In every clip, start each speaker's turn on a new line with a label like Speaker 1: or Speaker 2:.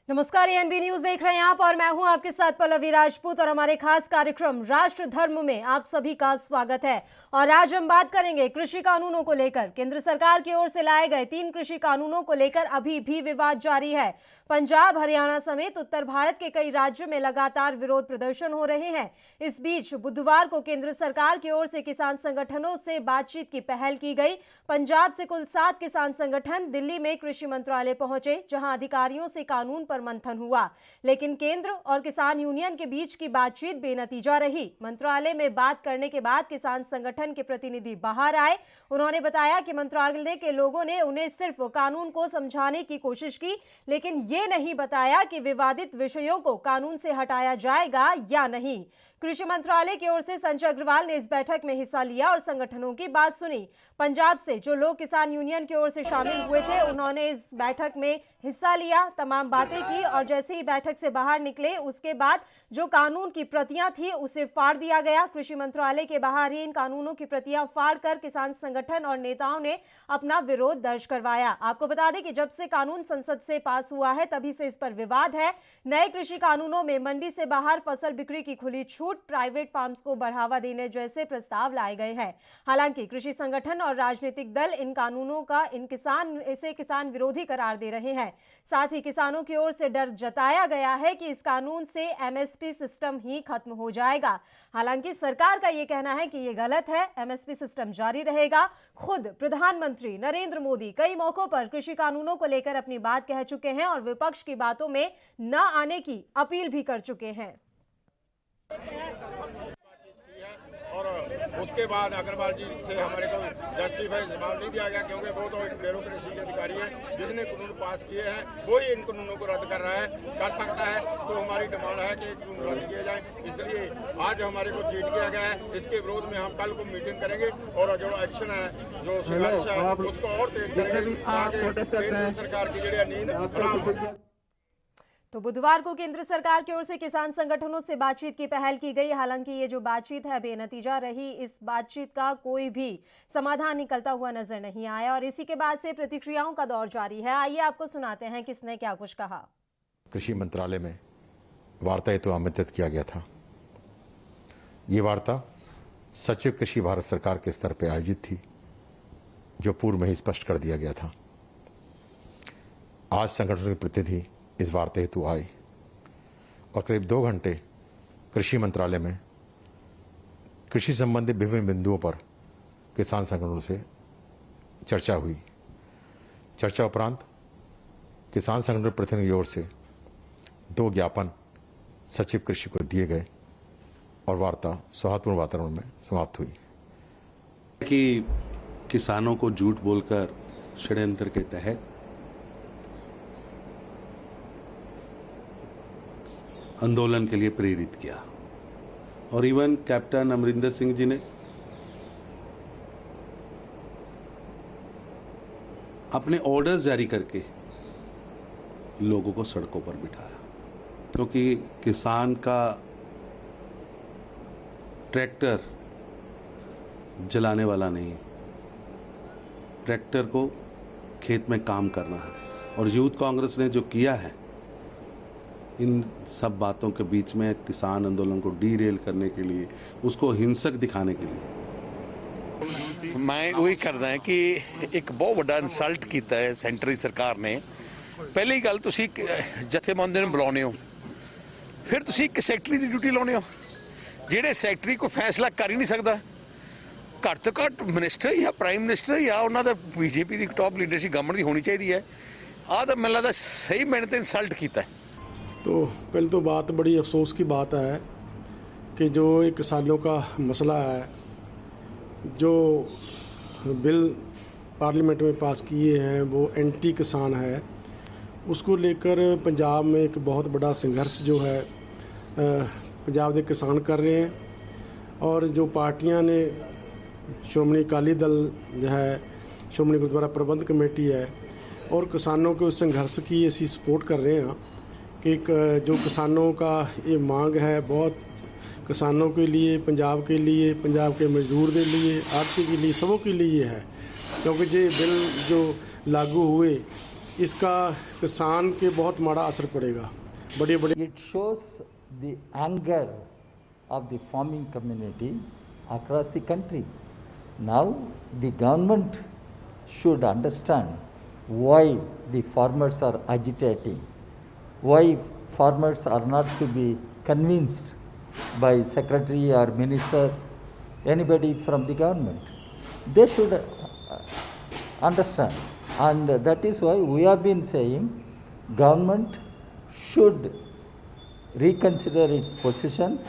Speaker 1: नमस्कार, ANB news देख रहे हैं आप और मैं हूं आपके साथ पल्लवी राजपूत और हमारे खास कार्यक्रम राष्ट्र धर्म में आप सभी का स्वागत है। और आज हम बात करेंगे कृषि कानूनों को लेकर। केंद्र सरकार की ओर से लाए गए 3 कृषि कानूनों को लेकर अभी भी विवाद जारी है। पंजाब, हरियाणा समेत उत्तर भारत के कई राज्यों में लगातार विरोध प्रदर्शन हो रहे हैं। इस बीच बुधवार को केंद्र सरकार की ओर से किसान संगठनों से बातचीत की पहल की गई। पंजाब से कुल 7 किसान संगठन दिल्ली में कृषि मंत्रालय पहुंचे, जहां अधिकारियों से कानून पर मंथन हुआ। लेकिन केंद्र और किसान यूनियन के बीच की बातचीत बेनतीजा रही। मंत्रालय में बात करने के बाद किसान संगठन के प्रतिनिधि बाहर आए। उन्होंने बताया कि मंत्रालय के लोगों ने उन्हें सिर्फ कानून को समझाने की कोशिश की, लेकिन ये नहीं बताया कि विवादित विषयों को कानून से हटाया जाएगा या नहीं। कृषि मंत्रालय की ओर से संजय अग्रवाल ने इस बैठक में हिस्सा लिया और संगठनों की बात सुनी। पंजाब से जो लोग किसान यूनियन की ओर से शामिल हुए थे, उन्होंने इस बैठक में हिस्सा लिया, तमाम बातें की और जैसे ही बैठक से बाहर निकले उसके बाद जो कानून की प्रतियां थी उसे फाड़ दिया गया। कृषि मंत्रालय के बाहर ही इन कानूनों की प्रतियां फाड़कर किसान संगठन और नेताओं ने अपना विरोध दर्ज करवाया। आपको बता दें कि जब से कानून संसद से पास हुआ है तभी से इस पर विवाद है। नए कृषि कानूनों में मंडी से बाहर फसल बिक्री की खुली छूट, प्राइवेट फार्म्स को बढ़ावा देने जैसे प्रस्ताव लाए गए हैं। हालांकि कृषि संगठन और राजनीतिक दल इन कानूनों का इसे किसान विरोधी करार दे रहे हैं। साथ ही किसानों की ओर से डर जताया गया है कि इस कानून से एमएसपी सिस्टम ही खत्म हो जाएगा। हालांकि सरकार का यह कहना है कि यह गलत है, एमएसपी सिस्टम जारी रहेगा। खुद प्रधानमंत्री नरेंद्र मोदी कई मौकों पर कृषि कानूनों को लेकर अपनी बात कह चुके हैं और विपक्ष की बातों में न आने की अपील भी कर चुके हैं।
Speaker 2: और उसके बाद अग्रवाल जी से हमारे को जस्टिफाई जवाब नहीं दिया गया, क्योंकि वो तो एक ब्यूरोक्रेसी के अधिकारी हैं। जिसने कानून पास किए हैं वो ही इन कानूनों को रद्द कर सकता है। तो हमारी डिमांड है कि कानून रद्द किए जाए। इसलिए आज हमारे को चीट किया गया है। इसके विरोध में हम कल को मीटिंग करेंगे और जो एक्शन है, जो संघर्ष है, उसको और तेज करेंगे ताकि केंद्र सरकार की जड़ी नींद हराम हो।
Speaker 1: तो बुधवार को केंद्र सरकार की ओर से किसान संगठनों से बातचीत की पहल की गई। हालांकि ये जो बातचीत है बेनतीजा रही। इस बातचीत का कोई भी समाधान निकलता हुआ नजर नहीं आया और इसी के बाद से प्रतिक्रियाओं का दौर जारी है। आइए आपको सुनाते हैं किसने क्या कुछ कहा।
Speaker 3: कृषि मंत्रालय में वार्ता हेतु आमंत्रित किया गया था। ये वार्ता सचिव कृषि भारत सरकार के स्तर पर आयोजित थी, जो पूर्व में ही स्पष्ट कर दिया गया था। आज संगठन के प्रतिनिधि इस वार्ता हेतु आए और करीब 2 घंटे कृषि मंत्रालय में कृषि संबंधी विभिन्न बिंदुओं पर किसान संगठनों से चर्चा हुई। चर्चा उपरांत किसान संगठन प्रतिनिधि की ओर से 2 ज्ञापन सचिव कृषि को दिए गए और वार्ता सौहार्दपूर्ण वातावरण में समाप्त हुई।
Speaker 4: कि किसानों को झूठ बोलकर षड्यंत्र के तहत आंदोलन के लिए प्रेरित किया और इवन कैप्टन अमरिंदर सिंह जी ने अपने ऑर्डर्स जारी करके लोगों को सड़कों पर बिठाया, क्योंकि किसान का ट्रैक्टर जलाने वाला नहीं है, ट्रैक्टर को खेत में काम करना है। और यूथ कांग्रेस ने जो किया है, इन सब बातों के बीच में किसान आंदोलन को डीरेल करने के लिए, उसको हिंसक दिखाने के लिए
Speaker 5: मैं वही करदा है कि एक बहुत बड़ा इंसल्ट किया है सेंट्रल सरकार ने। पहली गल तुसी जथेबंदी ਨੂੰ बुलाने हो, फिर तुसी एक सैकटरी की ड्यूटी लाने हो, ਜਿਹੜੇ सैकटरी को फैसला कर ही नहीं सकता। घट तो घट मिनिस्टर या प्राइम मिनिस्टर या उन्होंने बीजेपी की टॉप लीडरशिप गवर्नमेंट की होनी चाहिए है। आ तो मैंने लगता सही मैंने तो इंसल्ट किया है।
Speaker 6: तो पहले तो बात बड़ी अफसोस की बात है कि जो एक किसानों का मसला है, जो बिल पार्लियामेंट में पास किए हैं वो एंटी किसान है, उसको लेकर पंजाब में एक बहुत बड़ा संघर्ष जो है पंजाब के किसान कर रहे हैं। और जो पार्टियां ने, श्रोमणी अकाली दल जो है, श्रोमणी गुरुद्वारा प्रबंध कमेटी है, और किसानों के उस संघर्ष की असी सपोर्ट कर रहे हैं कि जो किसानों का ये मांग है, बहुत किसानों के लिए, पंजाब के मजदूर के लिए, आड़ती के लिए, सबों के लिए है। क्योंकि ये बिल जो लागू हुए इसका किसान के बहुत माड़ा असर पड़ेगा। बड़ी बड़ी
Speaker 7: It shows the anger of the farming community across the country. Now the government should understand why the farmers are agitating, why farmers are not to be convinced by secretary or minister, anybody from the government. They should understand, and that is why we have been saying government should reconsider its position.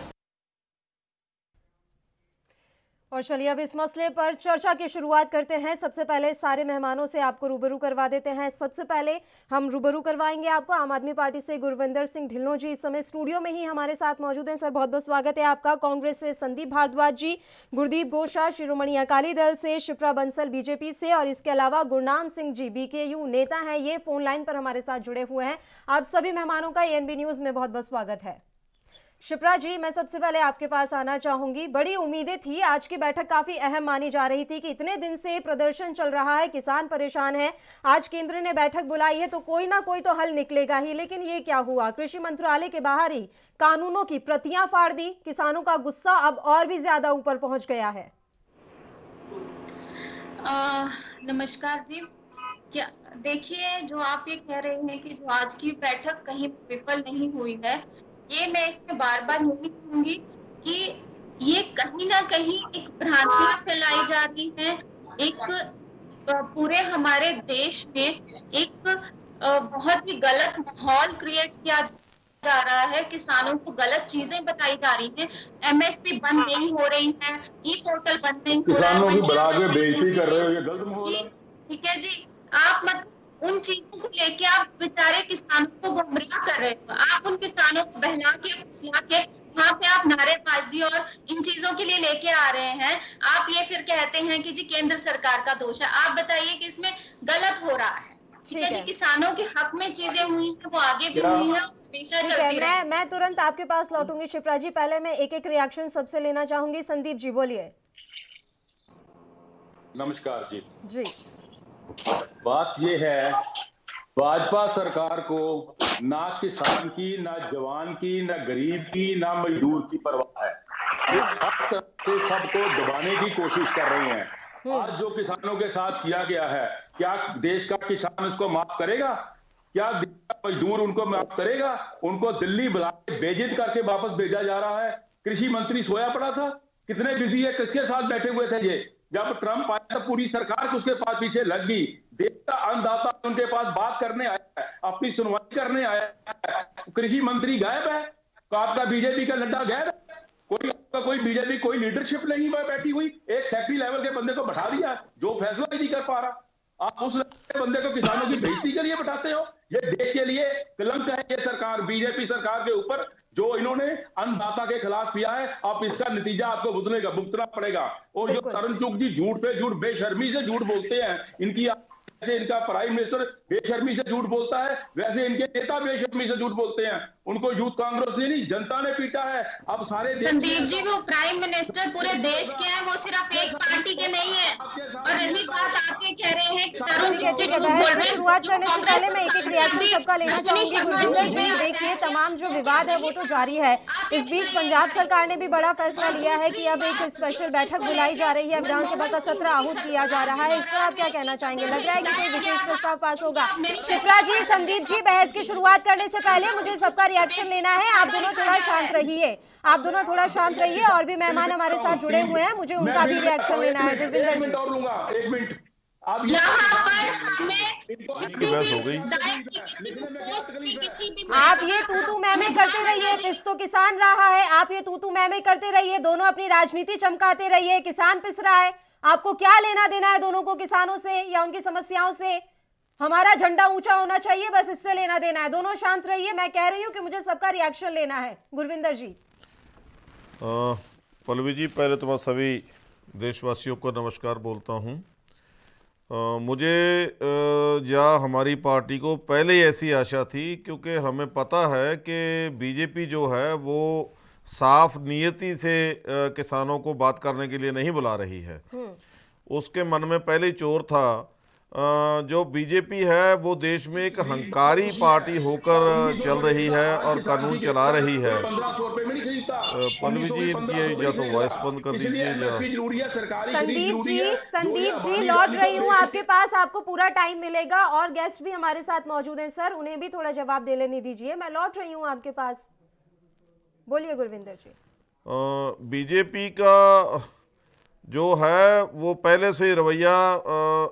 Speaker 1: और चलिए अब इस मसले पर चर्चा की शुरुआत करते हैं। सबसे पहले सारे मेहमानों से आपको रूबरू करवा देते हैं। सबसे पहले हम रूबरू करवाएंगे आपको आम आदमी पार्टी से गुरविंदर सिंह ढिल्लों जी इस समय स्टूडियो में ही हमारे साथ मौजूद हैं। सर, बहुत बहुत स्वागत है आपका। कांग्रेस से संदीप भारद्वाज जी, गुरदीप घोषा शिरोमणि अकाली दल से, शिप्रा बंसल बीजेपी से, और इसके अलावा गुरनाम सिंह जी बीकेयू नेता हैं, ये फोन लाइन पर हमारे साथ जुड़े हुए हैं। आप सभी मेहमानों का एएनबी न्यूज में बहुत बहुत स्वागत है। शिप्रा जी, मैं सबसे पहले आपके पास आना चाहूंगी। बड़ी उम्मीदें थी, आज की बैठक काफी अहम मानी जा रही थी कि इतने दिन से प्रदर्शन चल रहा है, किसान परेशान है, आज केंद्र ने बैठक बुलाई है तो कोई ना कोई तो हल निकलेगा ही। लेकिन ये क्या हुआ? कृषि मंत्रालय के बाहर ही कानूनों की प्रतियां फाड़ दी। किसानों का गुस्सा अब और भी ज्यादा ऊपर पहुंच गया है।
Speaker 8: नमस्कार जी। क्या देखिए, जो आप ये कह रहे हैं कि जो आज की बैठक कहीं विफल नहीं हुई है, ये मैं इसमें बार बार यही कहूंगी कि ये कहीं ना कहीं एक भ्रांतियां फैलाई जा रही है। एक पूरे हमारे देश में एक बहुत ही गलत माहौल क्रिएट किया जा रहा है। किसानों को गलत चीजें बताई जा रही हैं। एमएसपी बंद नहीं हो रही है, ई पोर्टल बंद नहीं हो रहा है,
Speaker 2: किसानों की बढ़ा के बेइज्जती कर रहे हो, ये गलत माहौल है।
Speaker 8: ठीक है जी, आप मत उन चीजों को लेके आप बेचारे किसानों को गुमराह कर रहे हो। आप उन किसानों को बहला के फुसला के वहाँ पे आप नारेबाजी और इन चीजों के लिए लेके आ रहे हैं। आप ये फिर कहते हैं कि जी केंद्र सरकार का दोष है। आप बताइए कि इसमें गलत हो रहा है। ठीक है जी, किसानों के हक में चीजें हुई हैं, वो आगे भी हुई हैं, हमेशा चलती रहेंगी।
Speaker 1: मैं तुरंत आपके पास लौटूंगी शिप्रा जी। पहले मैं एक एक रिएक्शन सबसे लेना चाहूंगी। संदीप जी बोलिए।
Speaker 9: नमस्कार जी।
Speaker 1: जी,
Speaker 9: बात ये है, भाजपा सरकार को ना किसान की, ना जवान की, ना गरीब की, ना मजदूर की परवाह है। ये हर तरह से सबको दबाने की कोशिश कर रही हैं। आज जो किसानों के साथ किया गया है, क्या देश का किसान उसको माफ करेगा? क्या देश का मजदूर उनको माफ करेगा? उनको दिल्ली बुला के बेइज्जत करके वापस भेजा जा रहा है। कृषि मंत्री सोया पड़ा था, कितने बिजी है, किसके साथ बैठे हुए थे ये? जब ट्रंप आया तो पूरी सरकार उसके पास पीछे लग गई। देश का अन्नदाता उनके पास बात करने आया है, अपनी सुनवाई करने आया है। कृषि मंत्री गायब है, तो आपका बीजेपी का लड्डा गायब है। कोई बीजेपी कोई लीडरशिप नहीं बैठी हुई। एक सेक्रेटरी लेवल के बंदे को बैठा दिया जो फैसला ही नहीं कर पा रहा। आप उस बंदे को किसानों की बेइज्जती के लिए बैठाते हो। ये देश के लिए कलंक है ये सरकार, बीजेपी सरकार के ऊपर जो इन्होंने अन्नदाता के खिलाफ किया है। अब इसका नतीजा आपको भुगतना पड़ेगा। और जो तरुण चुग जी झूठ पे झूठ, बेशर्मी से झूठ बोलते हैं, इनकी जैसे इनका प्राइम मिनिस्टर बेशर्मी से झूठ बोलता है, वैसे इनके नेता बेशर्मी से झूठ बोलते हैं। उनको यूथ कांग्रेस ने नहीं, जनता ने पीटा है। अब सारे
Speaker 8: संदीप जी, वो प्राइम मिनिस्टर पूरे देश के हैं, वो सिर्फ एक पार्टी के नहीं है। और रही बात आपके कह रहे हैं कि तरुण चुग
Speaker 1: शुरुआत करने से पहले मैं एक एक रिएक्शन सबका लेना चाहूंगी। गुरविंदर जी, देखिए तमाम जो विवाद है वो तो जारी है। इस बीच पंजाब सरकार ने भी बड़ा फैसला लिया है कि अब एक स्पेशल बैठक बुलाई जा रही है, विधानसभा का सत्र आहूत किया जा रहा है। इस पर आप क्या कहना चाहेंगे? लग रहा है कि कोई विशेष प्रस्ताव पास होगा? शिप्रा जी, संदीप जी, बहस की शुरुआत करने से पहले मुझे सबका रिएक्शन लेना है। आप दोनों थोड़ा शांत रहिए, आप दोनों थोड़ा शांत रहिए। और भी मेहमान हमारे साथ जुड़े हुए हैं, मुझे उनका भी रिएक्शन लेना है। गुरविंदर जी,
Speaker 9: एक मिनट। अब
Speaker 1: आप ये तू मैं करते रहिए, पिस तो किसान रहा है। आप ये तू मैं करते रहिए, दोनों अपनी राजनीति चमकाते रहिए। किसान पिस रहा है, आपको क्या लेना देना है दोनों को किसानों से या उनकी समस्याओं से? हमारा झंडा ऊंचा होना चाहिए, बस इससे लेना देना है। दोनों शांत रहिए, मैं कह रही हूँ कि मुझे सबका रिएक्शन लेना है। गुरविंदर जी।
Speaker 10: पल्लवी जी, पहले तो मैं सभी देशवासियों को नमस्कार बोलता हूँ। मुझे या हमारी पार्टी को पहले ही ऐसी आशा थी, क्योंकि हमें पता है कि बीजेपी जो है वो साफ नियति से किसानों को बात करने के लिए नहीं बुला रही है। उसके मन में पहले ही चोर था जो बीजेपी है वो देश में एक हंकारी पार्टी होकर चल रही है और कानून चला रही है।
Speaker 9: 1500 रुपए में नहीं खरीदता।
Speaker 10: पल्लवी जी, इनकी या तो वॉइस बंद कर दीजिए या
Speaker 1: संदीप जी लौट रही हूँ आपके पास, आपको पूरा टाइम मिलेगा और गेस्ट भी हमारे साथ मौजूद हैं सर, उन्हें भी थोड़ा जवाब दे लेने दीजिए। मैं लौट रही हूँ आपके पास, बोलिए गुरविंदर जी।
Speaker 10: बीजेपी का जो है वो पहले से ही रवैया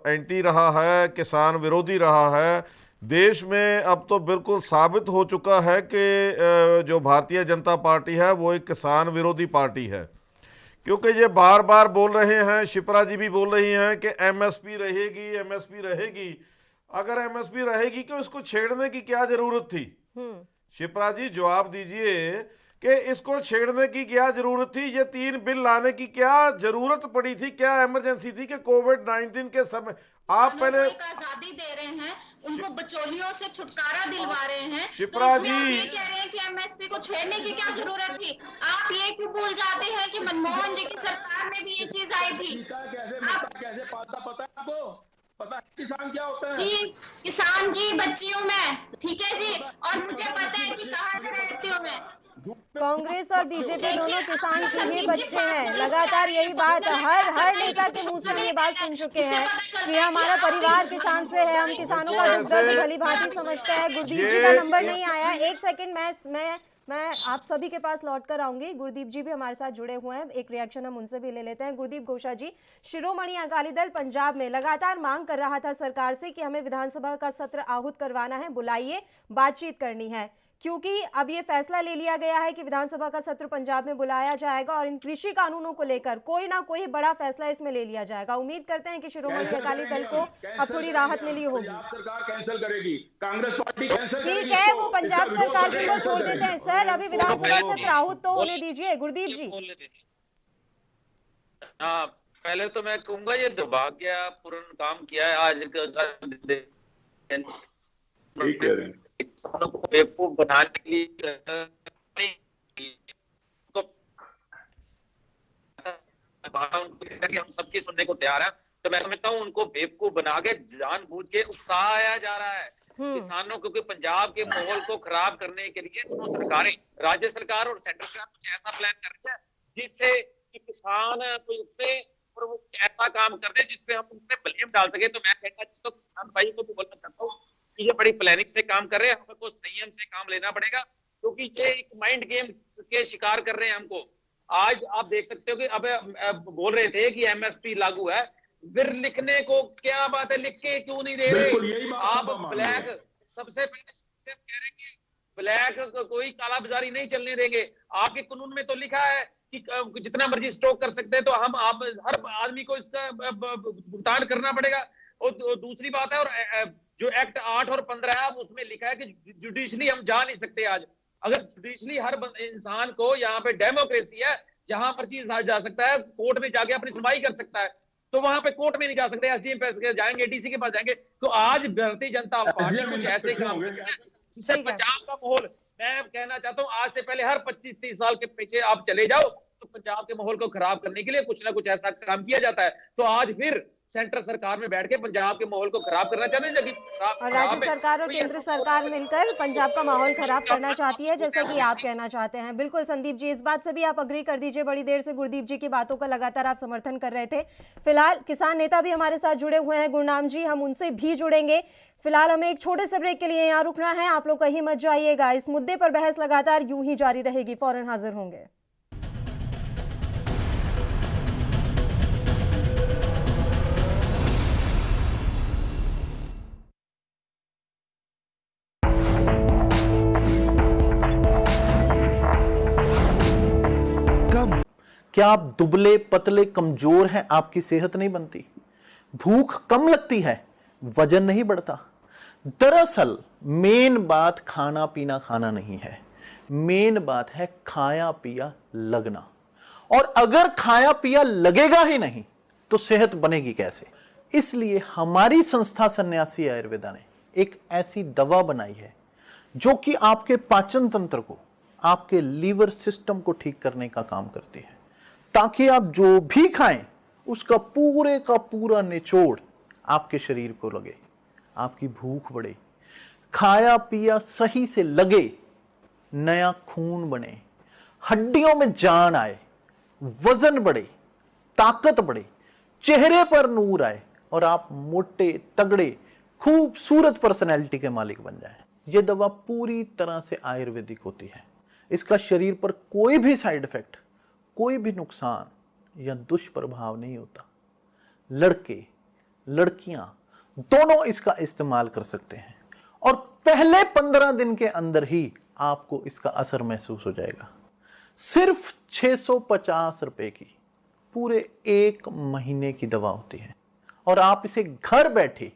Speaker 10: एंटी रहा है, किसान विरोधी रहा है। देश में अब तो बिल्कुल साबित हो चुका है कि जो भारतीय जनता पार्टी है वो एक किसान विरोधी पार्टी है, क्योंकि ये बार बार बोल रहे हैं, शिप्रा जी भी बोल रही हैं कि एमएसपी रहेगी, एमएसपी रहेगी। अगर एमएसपी रहेगी तो इसको छेड़ने की क्या जरूरत थी? शिप्रा जी जवाब दीजिए कि इसको छेड़ने की क्या जरूरत थी? ये 3 बिल लाने की क्या जरूरत पड़ी थी? क्या इमरजेंसी थी कि कोविड-19 के समय आप पहले
Speaker 8: आजादी दे रहे हैं, उनको बचौलियों से छुटकारा दिलवा रहे हैं,
Speaker 10: शिप्रा
Speaker 8: तो
Speaker 10: जी
Speaker 8: आप ये कह रहे हैं कि एमएसपी को छेड़ने की क्या जरूरत थी? आप ये क्यों भूल जाते हैं कि मनमोहन जी की सरकार में भी ये चीज आई थी?
Speaker 9: कैसे पालता पता है आपको? पता है किसान क्या होता है?
Speaker 8: जी, किसान की बच्ची हूँ मैं, ठीक है जी, और मुझे पता है कि कहाँ से रहती हूँ मैं।
Speaker 1: कांग्रेस और बीजेपी दोनों किसान के ही बच्चे हैं। लगातार यही बात हर नेता के मुंह से हम ये बात सुन चुके हैं कि हमारा परिवार किसान से है, हम किसानों का दुख दर्द भली भांति समझते हैं। गुरदीप जी का नंबर नहीं आया, एक सेकंड, मैं आप सभी के पास लौट कर आऊंगी। गुरदीप जी भी हमारे साथ जुड़े हुए हैं, एक रिएक्शन हम उनसे भी ले लेते हैं। गुरदीप घोषा जी, शिरोमणि अकाली दल पंजाब में लगातार मांग कर रहा था सरकार से कि हमें विधानसभा का सत्र आहूत करवाना है, बुलाइए, बातचीत करनी है, क्योंकि अब ये फैसला ले लिया गया है कि विधानसभा का सत्र पंजाब में बुलाया जाएगा और इन कृषि कानूनों को लेकर कोई ना कोई बड़ा फैसला इसमें ले लिया जाएगा। उम्मीद करते हैं कि शिरोमणि अकाली दल को अब थोड़ी राहत मिली होगी।
Speaker 9: सरकार कैंसिल करेगी, कांग्रेस पार्टी कैंसिल करेगी।
Speaker 1: ठीक है, वो पंजाब सरकार के ऊपर छोड़ देते हैं सर, अभी विधानसभा सत्र आहूत तो होने दीजिए। गुरदीप जी,
Speaker 11: हाँ, पहले तो मैं कहूंगा ये दुर्भाग्यपूर्ण काम किया है आज किसानों को बेवकूफ बनाने के लिए हम सबकी सुनने को तैयार है, तो मैं समझता हूँ उनको बेवकूफ बना के जानबूझ के उकसाया जा रहा है किसानों को, क्योंकि पंजाब के माहौल को खराब करने के लिए दोनों सरकारें, राज्य सरकार और सेंट्रल सरकार कुछ ऐसा प्लान कर रही है जिससे कि किसान और वो ऐसा काम कर रहे हैं जिसपे हम उनसे ब्लेम डाल सके। तो मैं कहना चाहता हूँ किसान भाई को भी बोलना चाहता हूँ कि ये बड़ी प्लानिंग से काम कर रहे हैं, हमको संयम से काम लेना पड़ेगा, क्योंकि ये एक माइंड गेम के शिकार कर रहे हैं हमको। आज आप देख सकते हो कि अब बोल रहे थे कि एमएसपी लागू है, फिर लिखने को क्या बात है, लिख के क्यों नहीं दे रहे आप? ब्लैक सबसे पहले कह रहे कि ब्लैक कोई कालाबाजारी नहीं चलने देंगे। आपके कानून में तो लिखा है कि जितना मर्जी स्टॉक कर सकते हैं, तो हम आप हर आदमी को इसका भुगतान करना पड़ेगा। और दूसरी बात है, और जो एक्ट 8 और 15 है उसमें लिखा है कि जुडिशली हम जा नहीं सकते। आज अगर जुडिशली हर इंसान को, यहाँ पे डेमोक्रेसी है, जहां मर्जी जा सकता है, कोर्ट में जाके अपनी सुनवाई कर सकता है, तो वहां पे कोर्ट में नहीं जा सकते, एसडीएम पे जाएंगे, डीसी के पास जाएंगे। तो आज भारतीय जनता पार्टी कुछ ऐसे काम कर रही है जिससे पंजाब का माहौल, मैं कहना चाहता हूँ आज से पहले हर 25-30 साल के पीछे आप चले जाओ तो पंजाब के माहौल को खराब करने के लिए कुछ ना कुछ ऐसा काम किया जाता है। तो आज फिर सेंट्रल सरकार में बैठ के पंजाब के माहौल को खराब करना चाहते हैं,
Speaker 1: और राज्य सरकार और केंद्र सरकार मिलकर पंजाब का माहौल खराब करना चाहती है, जैसा कि आप कहना चाहते हैं। बिल्कुल संदीप जी, इस बात से भी आप अग्री कर दीजिए। बड़ी देर से गुरदीप जी की बातों का लगातार आप समर्थन कर रहे थे। फिलहाल किसान नेता भी हमारे साथ जुड़े हुए हैं, गुरनाम जी, हम उनसे भी जुड़ेंगे। फिलहाल हमें एक छोटे से ब्रेक के लिए यहाँ रुकना है, आप लोग कहीं मत जाइएगा। इस मुद्दे पर बहस लगातार यूं ही जारी रहेगी, फौरन हाजिर होंगे।
Speaker 12: क्या आप दुबले पतले कमजोर हैं, आपकी सेहत नहीं बनती, भूख कम लगती है, वजन नहीं बढ़ता? दरअसल मेन बात खाना पीना खाना नहीं है, मेन बात है खाया पिया लगना। और अगर खाया पिया लगेगा ही नहीं तो सेहत बनेगी कैसे? इसलिए हमारी संस्था सन्यासी आयुर्वेदा ने एक ऐसी दवा बनाई है जो कि आपके पाचन तंत्र को, आपके लीवर सिस्टम को ठीक करने का काम करती है, ताकि आप जो भी खाएं उसका पूरे का पूरा निचोड़ आपके शरीर को लगे, आपकी भूख बढ़े, खाया पिया सही से लगे, नया खून बने, हड्डियों में जान आए, वजन बढ़े, ताकत बढ़े, चेहरे पर नूर आए और आप मोटे तगड़े खूबसूरत पर्सनैलिटी के मालिक बन जाएं। यह दवा पूरी तरह से आयुर्वेदिक होती है। इसका शरीर पर कोई भी साइड इफेक्ट, कोई भी नुकसान या दुष्प्रभाव नहीं होता। लड़के लड़कियां दोनों इसका इस्तेमाल कर सकते हैं और पहले 15 दिन के अंदर ही आपको इसका असर महसूस हो जाएगा। सिर्फ 650 रुपए की पूरे 1 महीने की दवा होती है और आप इसे घर बैठे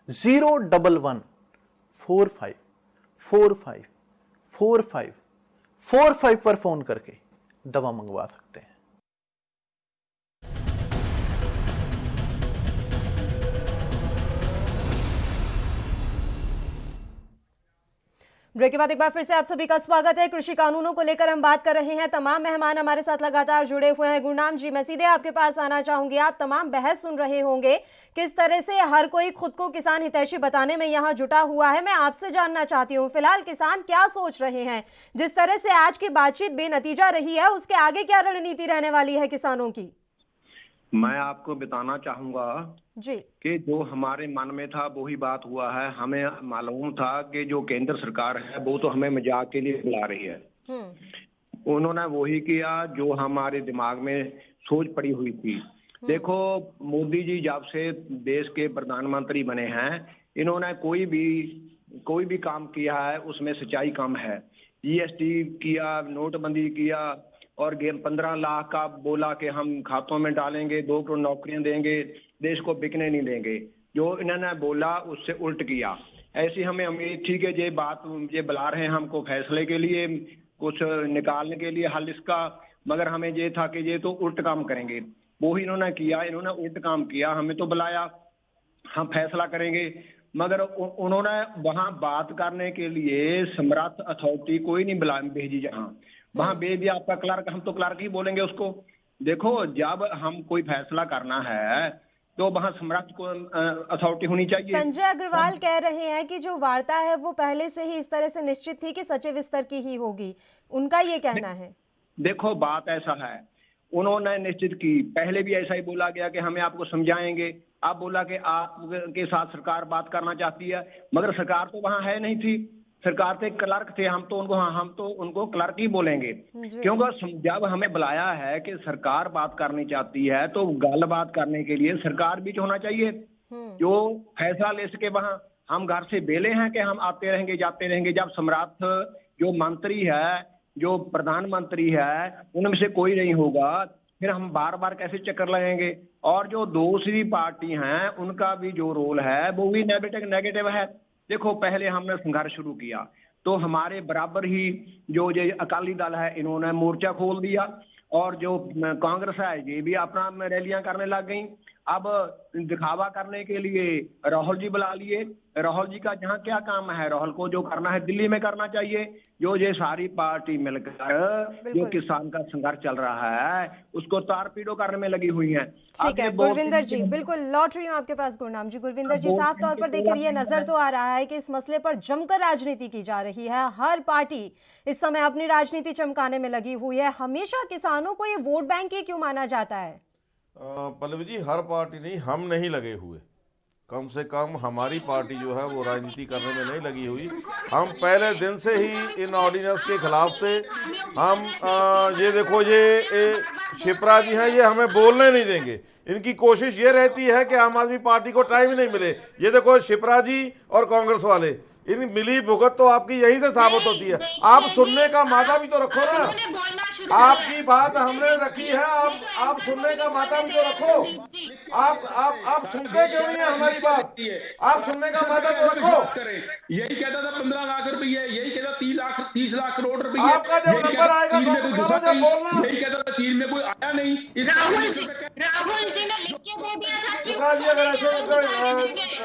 Speaker 12: 01145454545 पर फोन करके दवा मंगवा सकते हैं।
Speaker 1: ब्रेक के बाद एक बार फिर से आप सभी का स्वागत है। कृषि कानूनों को लेकर हम बात कर रहे हैं। तमाम मेहमान हमारे साथ लगातार जुड़े हुए हैं। गुरनाम जी, मैं सीधे आपके पास आना चाहूंगी। आप तमाम बहस सुन रहे होंगे, किस तरह से हर कोई खुद को किसान हितैषी बताने में यहाँ जुटा हुआ है। मैं आपसे जानना चाहती हूँ, फिलहाल किसान क्या सोच रहे हैं? जिस तरह से आज की बातचीत बेनतीजा रही है, उसके आगे क्या रणनीति रहने वाली है किसानों की?
Speaker 13: मैं आपको बताना चाहूंगा
Speaker 1: जी
Speaker 13: कि जो हमारे मन में था वही बात हुआ है। हमें मालूम था कि जो केंद्र सरकार है वो तो हमें मजाक के लिए बुला रही है। उन्होंने वही किया जो हमारे दिमाग में सोच पड़ी हुई थी। देखो, मोदी जी जब से देश के प्रधानमंत्री बने हैं, इन्होंने कोई भी काम किया है उसमें सच्चाई कम है। जीएसटी किया, नोटबंदी किया और 15 लाख का बोला कि हम खातों में डालेंगे, 2 करोड़ नौकरियां देंगे, देश को बिकने नहीं देंगे। जो इन्होंने बोला उससे उल्ट किया। ऐसी हमें उम्मीद थी कि ये बुला रहे हैं हमको फैसले के लिए, कुछ निकालने के लिए हल इसका, मगर हमें ये था कि ये तो उल्ट काम करेंगे। वो ही इन्होंने किया, इन्होंने उल्ट काम किया। हमें तो बुलाया, हम फैसला करेंगे, मगर उन्होंने वहां बात करने के लिए समर्थ अथॉरिटी कोई नहीं भेजी। जहाँ वहां भेज दिया आपका क्लर्क, हम तो क्लर्क ही बोलेंगे उसको। देखो, जब हम कोई फैसला करना है तो वहां समर्थ को अथॉरिटी होनी चाहिए।
Speaker 1: संजय अग्रवाल कह रहे हैं कि जो वार्ता है वो पहले से ही इस तरह से निश्चित थी कि सचिव स्तर की ही होगी, उनका ये कहना है।
Speaker 13: देखो, बात ऐसा है, उन्होंने निश्चित की, पहले भी ऐसा ही बोला गया कि हमें आपको समझाएंगे। आप बोला कि आपके साथ सरकार बात करना चाहती है, मगर सरकार तो वहां है नहीं थी। सरकार के क्लर्क थे, हम तो उनको क्लर्क ही बोलेंगे, क्योंकि जब हमें बुलाया है कि सरकार बात करनी चाहती है तो गल बात करने के लिए सरकार बीच होना चाहिए, जो फैसला ले सके। वहां हम घर से बेले हैं कि हम आते रहेंगे जाते रहेंगे। जब सम्राट जो मंत्री है, जो प्रधानमंत्री है, उनमें से कोई नहीं होगा, फिर हम बार बार कैसे चक्कर लगाएंगे? और जो दूसरी पार्टी हैं उनका भी जो रोल है वो भी नेगेटिव है। देखो, पहले हमने संघर्ष शुरू किया तो हमारे बराबर ही जो ये अकाली दल है इन्होंने मोर्चा खोल दिया, और जो कांग्रेस है ये भी अपना रैलियां करने लग गई। अब दिखावा करने के लिए राहुल जी बुला लिए। राहुल जी का जहाँ क्या काम है, राहुल को जो करना है दिल्ली में करना चाहिए। जो ये सारी पार्टी मिलकर जो किसान का संघर्ष चल रहा है उसको तारपीड़ो करने में लगी हुई है।
Speaker 1: ठीक है गुरविंदर जी, बिल्कुल लौट रही हूँ आपके पास गुरनाम जी। गुरविंदर जी, साफ तौर पर देखिए ये नजर तो आ रहा है कि इस मसले पर जमकर राजनीति की जा रही है। हर पार्टी इस समय अपनी राजनीति चमकाने में लगी हुई है। हमेशा किसानों को ये वोट बैंक ही क्यों माना जाता है?
Speaker 10: पल्लवी जी, हर पार्टी नहीं, हम नहीं लगे हुए। कम से कम हमारी पार्टी जो है वो राजनीति करने में नहीं लगी हुई। हम पहले दिन से ही इन ऑर्डिनेंस के खिलाफ थे। हम ये देखो, ये शिप्रा जी हैं, ये हमें बोलने नहीं देंगे। इनकी कोशिश ये रहती है कि आम आदमी पार्टी को टाइम ही नहीं मिले। ये देखो, शिप्रा जी और कांग्रेस वाले, इन मिली भुगत तो आपकी यहीं से साबित होती है। आप सुनने का माता भी तो रखो ना। आपकी बात हमने रखी है, आप सुनने का माता भी तो रखो। आप सुनते क्यों नहीं है हमारी बात? आप सुनने का माता तो रखो।
Speaker 9: यही कहता था 15 लाख रुपए, यही कहता 30 लाख करोड़ रुपए।
Speaker 10: आपका जब नंबर आएगा जब बोलना।
Speaker 9: यही कहता था, चीन में कोई आया नहीं।
Speaker 8: राहुल जी ने लिख के दे दिया था कि
Speaker 10: अगर ऐसे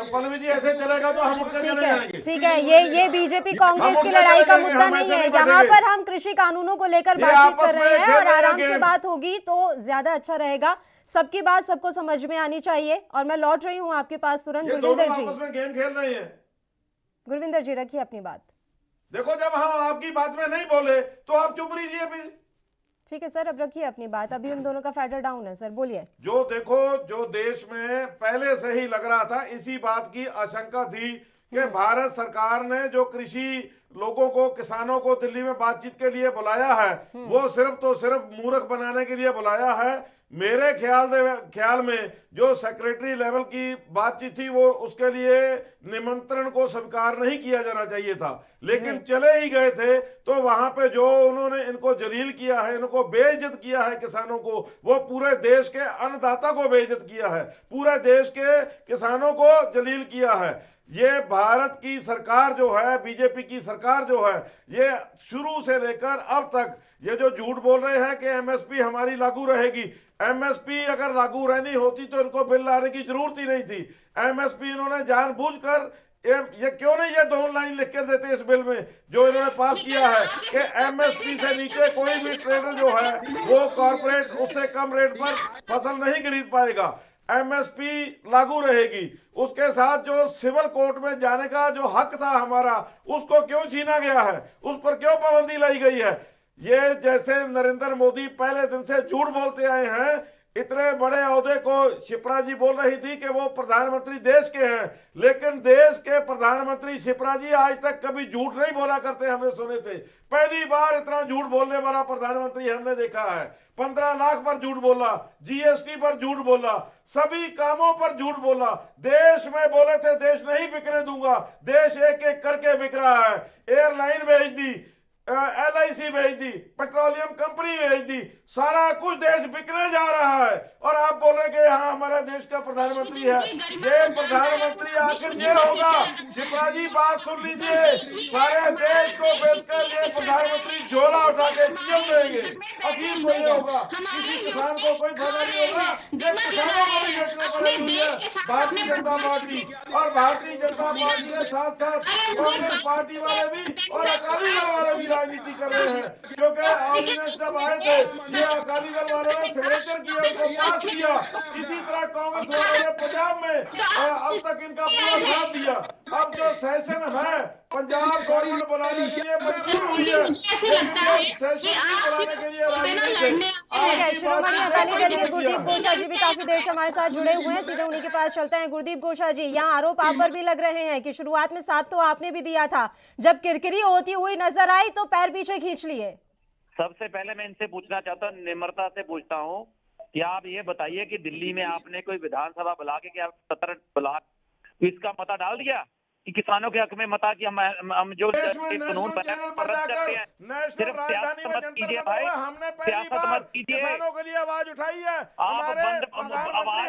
Speaker 10: पल्लवी जी ऐसे चलेगा तो हम उठ नहीं आएंगे।
Speaker 1: ठीक है, ये बीजेपी कांग्रेस की लड़ाई का मुद्दा नहीं है। यहाँ पर हम कृषि कानूनों को लेकर बातचीत कर रहे हैं और आराम से बात होगी तो ज्यादा अच्छा रहेगा। सबकी बात सबको समझ में आनी चाहिए। और मैं लौट रही हूँ आपके पास तुरंत।
Speaker 10: ये
Speaker 1: गुरविंदर
Speaker 10: दोनों
Speaker 1: जी,
Speaker 10: आपस में गेम खेल रहे हैं।
Speaker 1: गुरविंदर जी रखिए अपनी बात।
Speaker 10: देखो, जब हम आपकी बात में नहीं बोले तो आप चुप रहिए भी।
Speaker 1: ठीक है सर, अब रखिए अपनी बात। अभी उन दोनों का फैटर डाउन है सर, बोलिए।
Speaker 10: जो देखो, जो देश में पहले से ही लग रहा था, इसी बात की आशंका थी कि भारत सरकार ने जो कृषि लोगों को, किसानों को दिल्ली में बातचीत के लिए बुलाया है, वो सिर्फ तो सिर्फ मूर्ख बनाने के लिए बुलाया है। मेरे ख्याल में जो सेक्रेटरी लेवल की बातचीत थी, वो उसके लिए निमंत्रण को स्वीकार नहीं किया जाना चाहिए था, लेकिन चले ही गए थे। तो वहां पे जो उन्होंने इनको जलील किया है, इनको बेइज्जत किया है किसानों को, वो पूरे देश के अन्नदाता को बेइज्जत किया है, पूरे देश के किसानों को जलील किया है। ये भारत की सरकार जो है, बीजेपी की सरकार जो है, ये शुरू से लेकर अब तक ये जो झूठ बोल रहे हैं कि एमएसपी हमारी लागू रहेगी, एमएसपी अगर लागू रहनी होती तो इनको बिल लाने की जरूरत ही नहीं थी। एमएसपी इन्होंने जानबूझकर ये क्यों नहीं ये 2 लाइन लिख के देते इस बिल में जो इन्होंने पास किया है कि एमएसपी से नीचे कोई भी ट्रेडर जो है वो कॉर्पोरेट उससे कम रेट पर फसल नहीं खरीद पाएगा, एमएसपी लागू रहेगी। उसके साथ जो सिविल कोर्ट में जाने का जो हक था हमारा, उसको क्यों छीना गया है, उस पर क्यों पाबंदी लाई गई है। ये जैसे नरेंद्र मोदी पहले दिन से झूठ बोलते आए हैं, इतने बड़े ओहदे को शिप्रा जी बोल रही थी कि वो प्रधानमंत्री देश के हैं, लेकिन देश के प्रधानमंत्री शिप्रा जी आज तक कभी झूठ नहीं बोला करते, हमने सुने थे। पहली बार इतना झूठ बोलने वाला प्रधानमंत्री हमने देखा है। 15 लाख पर झूठ बोला, जीएसटी पर झूठ बोला, सभी कामों पर झूठ बोला। देश में बोले थे देश नहीं बिकने दूंगा, देश एक एक करके बिक रहा है। एयरलाइन भेज दी, LIC भेज दी, पेट्रोलियम कंपनी भेज दी, सारा कुछ देश बिकने जा रहा है। और आप बोल रहे कि हाँ हमारा देश का प्रधानमंत्री है। ये प्रधानमंत्री आखिर ये होगा, शिप्रा जी बात सुन लीजिए, सारे देश को बेचकर ये प्रधानमंत्री झोला उठा के जेल देंगे। अखीर से ये होगा, किसी किसान को कोई फायदा नहीं होगा, ये किसानों को भी बेचना पड़ेगी है भारतीय जनता पार्टी। और भारतीय जनता पार्टी के साथ साथ कांग्रेस पार्टी वाले भी और अकाली दल वाले भी राजनीति कर रहे हैं, क्योंकि ऑर्डिनेंस जब आए थे ये अकाली दल वालों ने सिग्नेचर किया, उनको पास किया। इसी तरह कांग्रेस वालों ने पंजाब में अब तक इनका पूरा साथ दिया। अब जो सेशन है, पंजाब गवर्नमेंट बुलाने के लिए मजबूर हुई है, सेशन बुलाने के लिए
Speaker 1: शिरोमणि अकाली दल के गुरदीप घोषा जी भी काफी देर से हमारे साथ जुड़े हुए हैं, सीधे उन्हीं के पास चलते हैं। गुरदीप घोषा जी, यहाँ आरोप आप पर भी लग रहे हैं कि शुरुआत में साथ तो आपने भी दिया था, जब किरकिरी होती हुई नजर आई तो पैर पीछे खींच लिए।
Speaker 11: सबसे पहले मैं इनसे पूछना चाहता हूँ, निम्रता से पूछता हूँ कि आप ये बताइए कि दिल्ली में आपने कोई विधानसभा बुला के क्या 17 ब्लॉक इसका मता डाल दिया कि किसानों के हक में मता कि हम जो कानून बना पर रद्द करते हैं। सिर्फ सियासत मत कीजिए भाई, सियासत मत कीजिए।
Speaker 10: किसानों के लिए आवाज उठाई है,
Speaker 11: आप बंद आवाज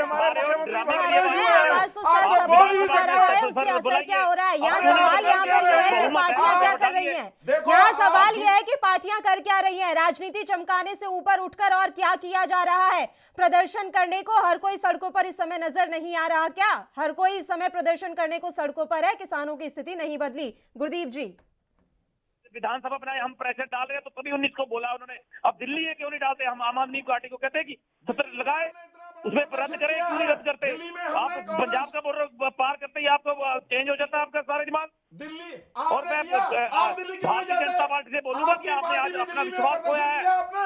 Speaker 1: तो सर सबकी कर रहा है, उससे असर क्या हो रहा है? यहाँ सवाल यहाँ पर यह है कि पार्टियां क्या कर रही हैं। यहाँ सवाल यह है कि पार्टियां कर क्या रही हैं। राजनीति चमकाने से ऊपर उठकर और क्या किया जा रहा है? प्रदर्शन करने को हर कोई सड़कों पर इस समय नजर नहीं आ रहा क्या? हर कोई इस समय प्रदर्शन करने को सड़कों पर है, किसानों की स्थिति नहीं बदली। गुरदीप जी,
Speaker 11: विधानसभा बनाए, हम प्रेशर डाल रहे हैं तो तभी 19 को बोला उन्होंने। अब दिल्ली है क्यों नहीं डालते? हम आम आदमी पार्टी को कहते हैं कि 17 लगाए, उसमें रद्द करें, क्यों नहीं रद्द करते? आप पंजाब का बोर्डर पार करते ही आपको चेंज हो जाता है आपका सारा दिमाग।
Speaker 10: दिल्ली
Speaker 11: और मैं भारतीय जनता पार्टी से बोलूंगा कि आपने आज अपना विश्वास खोया है।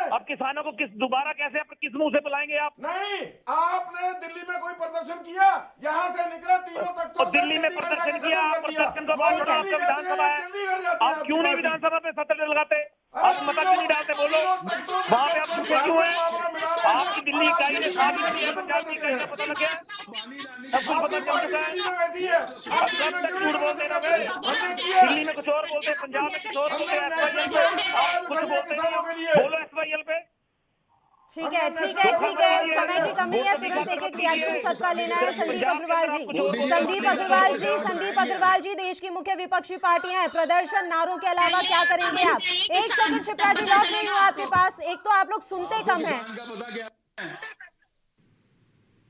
Speaker 11: अब किसानों को दोबारा कैसे किस मुंह से बुलाएंगे आप?
Speaker 10: नहीं, आपने दिल्ली में कोई प्रदर्शन किया, यहाँ से निकले तीनों तक तो
Speaker 11: दिल्ली में प्रदर्शन किया, आप प्रदर्शन का बात करो, आपका विधानसभा है, आप क्यों नहीं विधानसभा में 17 लगाते? आप मता क्यों नहीं डालते? बोलो, वहां पे आप पूछे क्यों है? आपकी दिल्ली इकाई ने साबित किया, पंजाब की इकाई का पता लग गया, सब कुछ पता चल चुका है। अब कब तक झूठ बोलते रहोगे? दिल्ली में कुछ और बोलते, पंजाब में कुछ और बोलते, SYL पे आप कुछ बोलते नहीं, बोलो SYL पे।
Speaker 1: ठीक है, ठीक है, ठीक है, समय की कमी है, तुरंत एक एक रिएक्शन सबका लेना है। संदीप अग्रवाल जी, संदीप अग्रवाल जी, देश की मुख्य विपक्षी पार्टियां हैं, प्रदर्शन नारों के अलावा क्या करेंगे आप? एक सेकंड शिप्रा जी, लौट रही हूँ आपके पास। एक तो आप लोग सुनते कम हैं।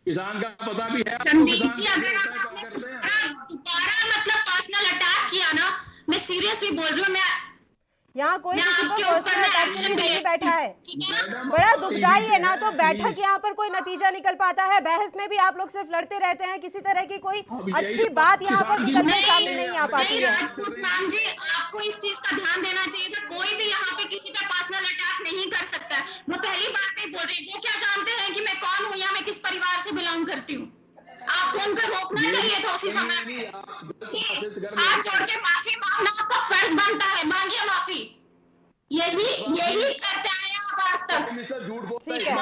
Speaker 9: किसान का पता भी है।
Speaker 8: संदीप जी, अगर आपने दोबारा मतलब पर्सनल अटैक किया ना, मैं सीरियसली बोल रही हूँ, मैं
Speaker 1: यहाँ कोई किसी पर पर्सनल अटैक के लिए नहीं बैठा है। बड़ा दुखदाई है ना, तो बैठक यहाँ पर कोई नतीजा निकल पाता है, बहस में भी आप लोग सिर्फ लड़ते रहते हैं, किसी तरह की कोई अच्छी बात यहाँ पर निकल कर सामने नहीं आ पाती है।
Speaker 8: राजपूत मैम जी, आपको इस चीज का ध्यान देना चाहिए था। कोई भी यहाँ पे किसी पे पर्सनल अटैक नहीं कर सकता है। वो पहली बात नहीं बोल रही, वो क्या जानते हैं कि मैं कौन हूँ या मैं किस परिवार से बिलोंग करती हूँ? आपको उनको रोकना चाहिए था उसी समय में। हाथ जोड़ के माफी मांगना आपका फर्ज बनता है, मांगिए माफी। यही करते आए आप आज तक।
Speaker 1: ठीक है,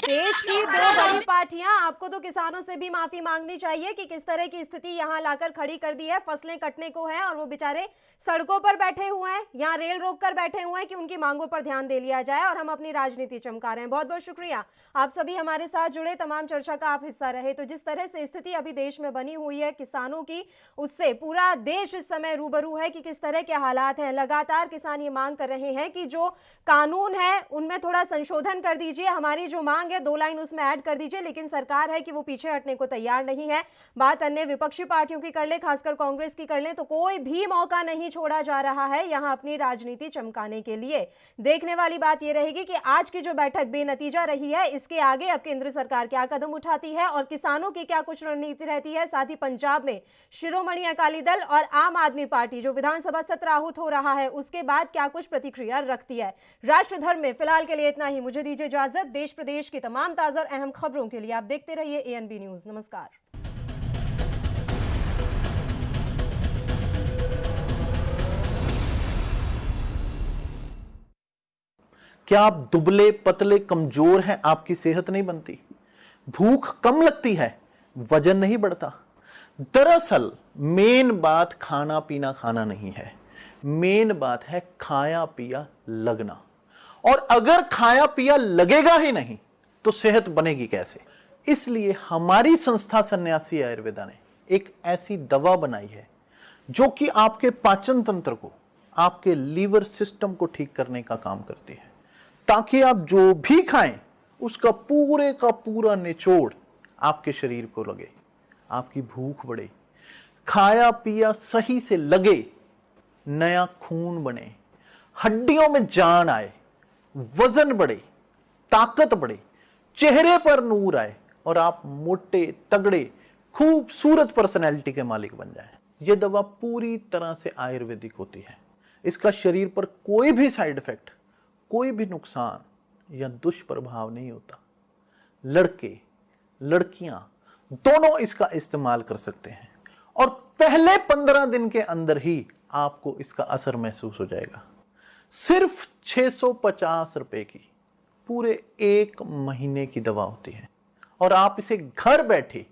Speaker 1: देश की दो बड़ी पार्टियां, आपको तो किसानों से भी माफी मांगनी चाहिए कि किस तरह की स्थिति यहां लाकर खड़ी कर दी है। फसलें कटने को है और वो बेचारे सड़कों पर बैठे हुए हैं, यहाँ रेल रोक कर बैठे हुए हैं कि उनकी मांगों पर ध्यान दे लिया जाए, और हम अपनी राजनीति चमका रहे हैं। बहुत बहुत शुक्रिया, आप सभी हमारे साथ जुड़े, तमाम चर्चा का आप हिस्सा रहे। तो जिस तरह से स्थिति अभी देश में बनी हुई है किसानों की, उससे पूरा देश इस समय रूबरू है कि किस तरह के हालात हैं। लगातार किसान ये मांग कर रहे हैं कि जो कानून है उनमें थोड़ा संशोधन कर दीजिए, हमारी जो मांग है 2 लाइन उसमें ऐड कर दीजिए, लेकिन सरकार है कि वो पीछे हटने को तैयार नहीं है। बात अन्य विपक्षी पार्टियों की कर ले, खासकर कांग्रेस की कर ले, तो कोई भी मौका नहीं छोड़ा जा रहा है यहां अपनी राजनीति चमकाने के लिए। देखने वाली बात यह रहेगी कि आज की जो बैठक बेनतीजा रही है, इसके आगे अब केंद्र सरकार क्या कदम उठाती है और किसानों की क्या कुछ रणनीति रहती है। साथ ही पंजाब में शिरोमणि अकाली दल और आम आदमी पार्टी जो विधानसभा सत्र आहूत हो रहा है, उसके बाद क्या कुछ प्रतिक्रिया रखती है। राष्ट्र धर्म में फिलहाल के लिए इतना ही, मुझे दीजिए इजाजत। देश प्रदेश की तमाम ताजा और अहम खबरों के लिए आप देखते रहिए ANB न्यूज। नमस्कार।
Speaker 12: क्या आप दुबले पतले कमजोर हैं, आपकी सेहत नहीं बनती, भूख कम लगती है, वजन नहीं बढ़ता? दरअसल मेन बात खाना पीना खाना नहीं है, मेन बात है खाया पिया लगना। और अगर खाया पिया लगेगा ही नहीं तो सेहत बनेगी कैसे? इसलिए हमारी संस्था सन्यासी आयुर्वेदा ने एक ऐसी दवा बनाई है जो कि आपके पाचन तंत्र को, आपके लीवर सिस्टम को ठीक करने का काम करती है, ताकि आप जो भी खाएं उसका पूरे का पूरा निचोड़ आपके शरीर को लगे, आपकी भूख बढ़े, खाया पिया सही से लगे, नया खून बने, हड्डियों में जान आए, वजन बढ़े, ताकत बढ़े, चेहरे पर नूर आए और आप मोटे तगड़े खूबसूरत पर्सनैलिटी के मालिक बन जाएं। यह दवा पूरी तरह से आयुर्वेदिक होती है। इसका शरीर पर कोई भी साइड इफेक्ट, कोई भी नुकसान या दुष्प्रभाव नहीं होता। लड़के लड़कियां दोनों इसका इस्तेमाल कर सकते हैं और पहले 15 दिन के अंदर ही आपको इसका असर महसूस हो जाएगा। सिर्फ 650 रुपए की पूरे 1 महीने की दवा होती है और आप इसे घर बैठे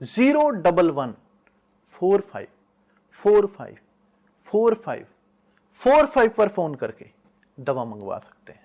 Speaker 12: 01145454545 पर फोन करके दवा मंगवा सकते हैं।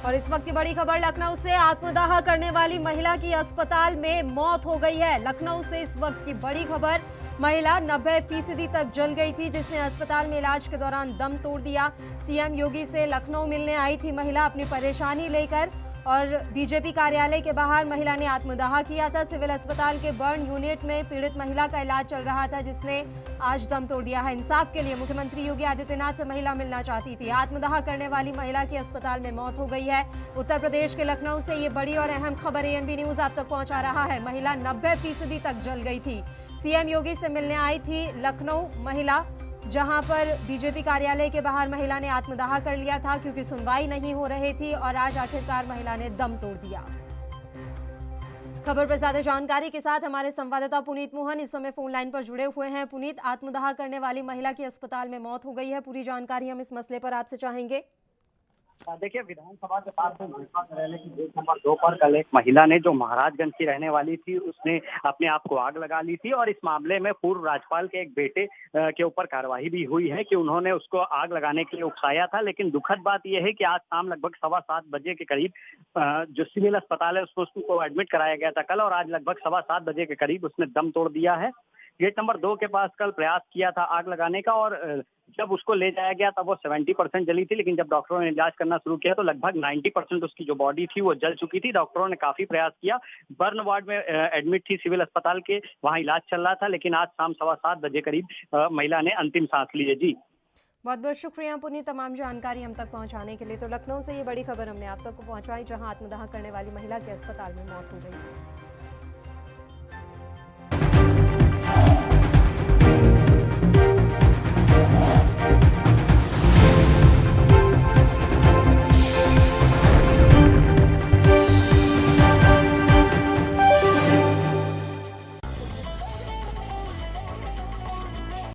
Speaker 1: और इस वक्त की बड़ी खबर लखनऊ से, आत्मदाह करने वाली महिला की अस्पताल में मौत हो गई है। लखनऊ से इस वक्त की बड़ी खबर, महिला 90% तक जल गई थी जिसने अस्पताल में इलाज के दौरान दम तोड़ दिया। सीएम योगी से लखनऊ मिलने आई थी महिला अपनी परेशानी लेकर और बीजेपी कार्यालय के बाहर महिला ने आत्मदाह किया था। सिविल अस्पताल के बर्न यूनिट में पीड़ित महिला का इलाज चल रहा था जिसने आज दम तोड़ दिया है। इंसाफ के लिए मुख्यमंत्री योगी आदित्यनाथ से महिला मिलना चाहती थी। आत्मदाह करने वाली महिला की अस्पताल में मौत हो गई है। उत्तर प्रदेश के लखनऊ से ये बड़ी और अहम खबर ANB न्यूज आप तक पहुंचा रहा है। महिला 90% तक जल गई थी। सीएम योगी से मिलने आई थी लखनऊ महिला, जहां पर बीजेपी कार्यालय के बाहर महिला ने आत्मदाह कर लिया था क्योंकि सुनवाई नहीं हो रही थी और आज आखिरकार महिला ने दम तोड़ दिया। खबर पर ज्यादा जानकारी के साथ हमारे संवाददाता पुनीत मोहन इस समय फोन लाइन पर जुड़े हुए हैं। पुनीत, आत्मदाह करने वाली महिला की अस्पताल में मौत हो गई है, पूरी जानकारी हम इस मसले पर आपसे चाहेंगे।
Speaker 14: देखिए, विधानसभा के पास में भाजपा कार्यालय की बूथ नंबर 2 पर कल एक महिला ने, जो महाराजगंज की रहने वाली थी, उसने अपने आप को आग लगा ली थी और इस मामले में पूर्व राज्यपाल के एक बेटे के ऊपर कार्रवाई भी हुई है कि उन्होंने उसको आग लगाने के लिए उकसाया था। लेकिन दुखद बात यह है कि आज शाम लगभग 7:15 बजे के करीब जो सिविल अस्पताल है उसको एडमिट कराया गया था कल, और आज लगभग 7:15 बजे के करीब उसने दम तोड़ दिया है। गेट नंबर 2 के पास कल प्रयास किया था आग लगाने का, और जब उसको ले जाया गया तब वो 70% जली थी, लेकिन जब डॉक्टरों ने इलाज करना शुरू किया तो लगभग 90% उसकी जो बॉडी थी वो जल चुकी थी। डॉक्टरों ने काफी प्रयास किया, बर्न वार्ड में एडमिट थी सिविल अस्पताल के, वहां इलाज चल रहा था, लेकिन आज शाम 7:15 बजे करीब महिला ने अंतिम सांस ली है। जी
Speaker 1: बहुत बहुत शुक्रिया पुनीत तमाम जानकारी हम तक पहुंचाने के लिए। तो लखनऊ से ये बड़ी खबर हमने आप तक पहुंचाई, जहां आत्मदाह करने वाली महिला की अस्पताल में मौत हो गई।